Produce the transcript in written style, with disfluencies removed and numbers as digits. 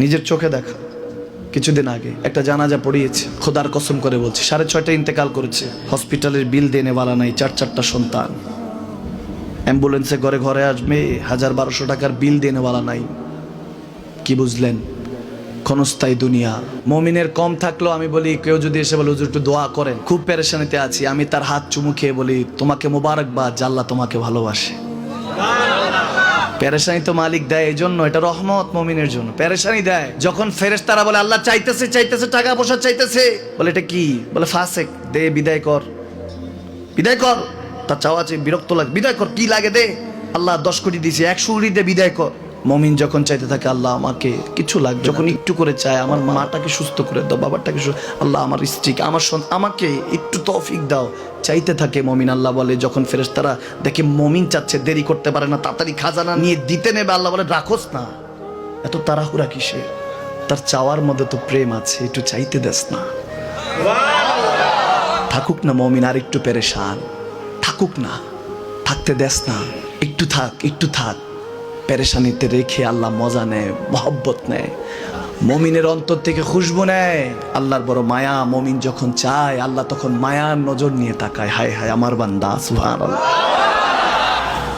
নিজের চোখে দেখা। কিছুদিন আগে একটা জানাজা পড়িয়েছে, খোদার কসম করে বলছে 6:30 ইন্তেকাল করেছে। হসপিটালের বিল দেনেওয়ালা নাই, 4 সন্তান। অ্যাম্বুলেন্সে ঘরে ঘরে আসবে, 1000-1200 টাকার বিল দেনেওয়ালা নাই। কি বুঝলেন? ক্ষণস্থায়ী দুনিয়া। মুমিনের কম থাকলেও আমি বলি, কেউ যদি এসে বলে হুজুর একটু দোয়া করেন, খুব পেরেশানিতে আছি, আমি তার হাত চুমু খেয়ে বলি তোমাকে মোবারকবাদ, আল্লাহ তোমাকে ভালোবাসে। পেরেশানি তো মালিক দেয়, এই জন্য এটা রহমত মুমিনের জন্য। পেরেশানি দেয় যখন ফেরেশতারা বলে আল্লাহ চাইতেছে চাইতেছে, টাকা পয়সা চাইতেছে, বলে এটা কি? বলে ফাসেক, দে বিদায় কর, বিদায় কর। তার চাওয়া আছে, বিরক্ত লাগে, বিদায় কর, কি লাগে দে। আল্লাহ 10 কোটি দিয়েছে, 100 কোটি দিয়ে বিদায় কর। মুমিন যখন চাইতে থাকে আল্লাহ আমাকে কিছু লাগবে, যখন একটু করে চায় আমার মাটাকে সুস্থ করে দাও, বাবাটাকে আল্লাহ আমার স্ত্রীকে, আমার আমাকে একটু তৌফিক দাও, চাইতে থাকে মুমিন। আল্লাহ বলে যখন ফেরেশতারা দেখে মুমিন চাচ্ছে, দেরি করতে পারে না, তাড়াতাড়ি খাজানা নিয়ে দিতে নেবে, আল্লাহ বলে রাখোস না, এত তাড়াহুড়া কিসের? তার চাওয়ার মধ্যে তো প্রেম আছে, একটু চাইতে দেস না। থাকুক না মুমিন আর একটু পেরেশান, থাকুক না, থাকতে দেস না, একটু থাক, একটু থাক। পেরেশানিতে রেখে আল্লাহ মজা নেয়, মহব্বত নেয়, মুমিনের অন্তর থেকে খুশবু নেয়। আল্লাহর বড় মায়া, মুমিন যখন চায় আল্লাহ তখন মায়ার নজর নিয়ে তাকায়, হায় হায় আমার বান্দা, সুবহানাল্লাহ।